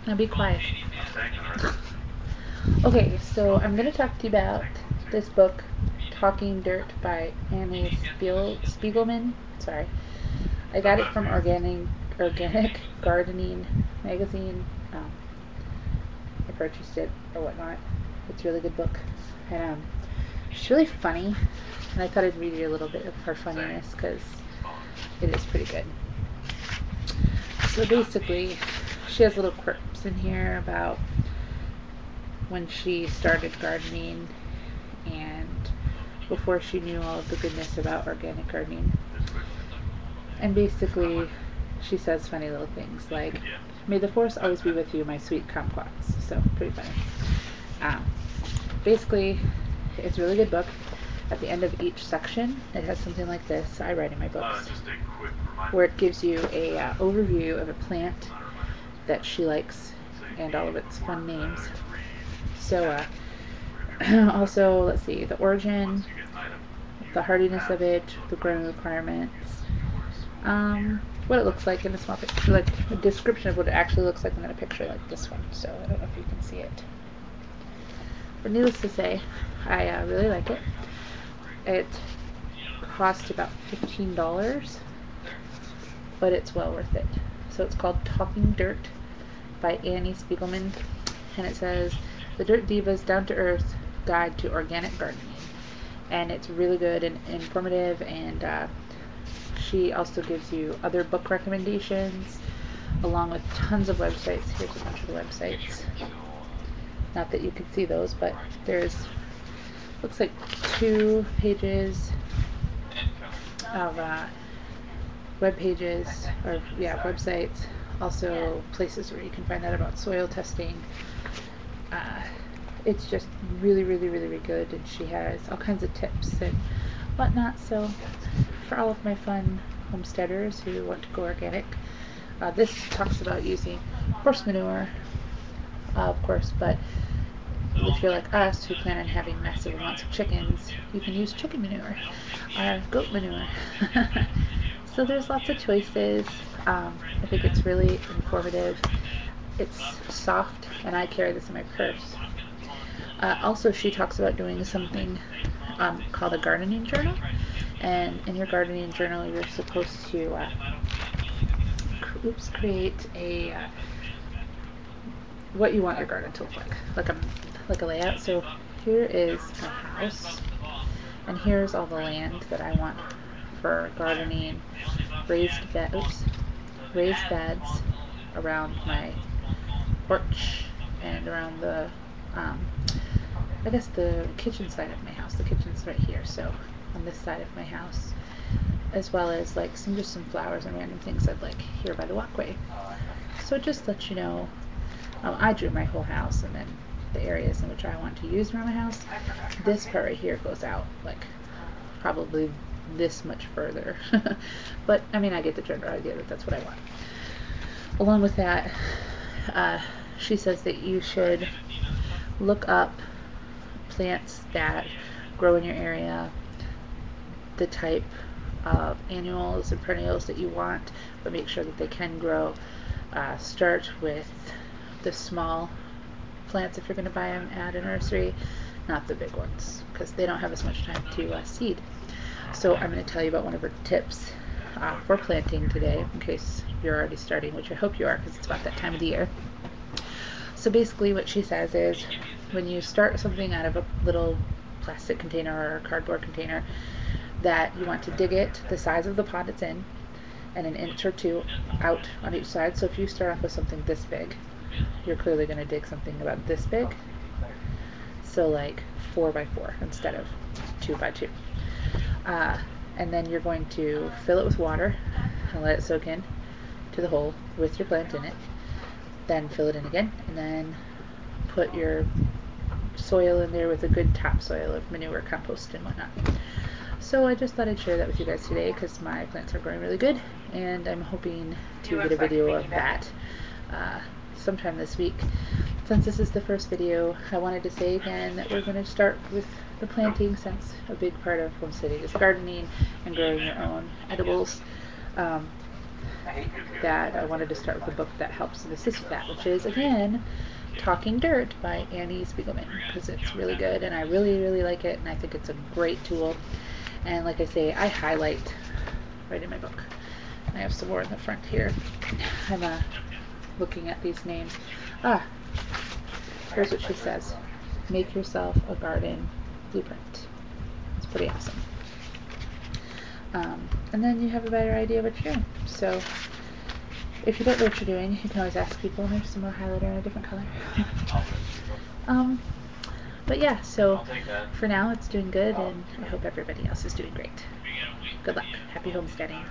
Now be quiet. Okay, so I'm going to talk to you about this book, Talking Dirt by Annie Spiegelman. Sorry. I got it from Organic Gardening magazine. Um, I purchased it or whatnot. It's a really good book. And it's really funny. And I thought I'd read you a little bit of her funniness because it is pretty good. So basically, she has little quirks in here about when she started gardening and before she knew all of the goodness about organic gardening. And basically, she says funny little things like, "May the force always be with you, my sweet kumquats." So, pretty funny. Um, Basically, it's a really good book. At the end of each section, it has something like this. I write in my books, where it gives you a overview of a plant that she likes and all of its fun names. So, also, let's see, the origin, the hardiness of it, the growing requirements, what it looks like in a small picture, like a description of what it actually looks like in a picture like this one. So I don't know if you can see it. But needless to say, I really like it. It cost about $15, but it's well worth it. So it's called Talking Dirt by Annie Spiegelman, and it says, "The Dirt Diva's down-to-earth guide to organic gardening." And it's really good and informative, and she also gives you other book recommendations along with tons of websites. Here's a bunch of the websites. Not that you can see those, but there's, looks like 2 pages of web pages, or websites. Also places where you can find out about soil testing. It's just really, really, really, really good, and she has all kinds of tips and whatnot. So for all of my fun homesteaders who want to go organic, this talks about using horse manure, of course, but if you're like us who plan on having massive amounts of chickens, you can use chicken manure or goat manure. So there's lots of choices. I think it's really informative. It's soft, and I carry this in my purse. Also, she talks about doing something called a gardening journal. And in your gardening journal, you're supposed to create a what you want your garden to look like a layout. So here is my house, and here's all the land that I want for gardening, raised beds, around my porch and around the I guess the kitchen side of my house. The kitchen's right here, so on this side of my house, as well as like some flowers and random things I'd like here by the walkway. So it just lets you know, I drew my whole house, and then the areas in which I want to use around my house. This part right here goes out like probably this much further. But I mean, I get the general idea that that's what I want. Along with that, she says that you should look up plants that grow in your area, the type of annuals and perennials that you want, but make sure that they can grow. Start with the small plants if you're going to buy them at a nursery, not the big ones, because they don't have as much time to seed. So I'm going to tell you about one of her tips for planting today, in case you're already starting, which I hope you are, because it's about that time of the year. So basically what she says is, when you start something out of a little plastic container or a cardboard container, that you want to dig it the size of the pot it's in, and an inch or 2 out on each side. So if you start off with something this big, you're clearly going to dig something about this big. So like 4 by 4 instead of 2 by 2. And then you're going to fill it with water and let it soak in to the hole with your plant in it. Then fill it in again, and then put your soil in there with a good topsoil of manure, compost, and whatnot. So I just thought I'd share that with you guys today, because my plants are growing really good, and I'm hoping to get a video of that sometime this week. Since this is the first video, I wanted to say again that we're going to start with the planting, since a big part of homesteading is gardening and growing your own edibles. that I wanted to start with a book that helps and assists with that, which is, again, Talking Dirt by Annie Spiegelman, because it's really good and I really, really like it, and I think it's a great tool. And like I say, I highlight right in my book. I have some more in the front here. I'm looking at these names. Here's what she says. Make yourself a garden blueprint. It's pretty awesome. And then you have a better idea of what you're doing. So if you don't know what you're doing, you can always ask people, and there's some more highlighter in a different color. But yeah, so for now it's doing good, and I hope everybody else is doing great. Good luck. Happy homesteading.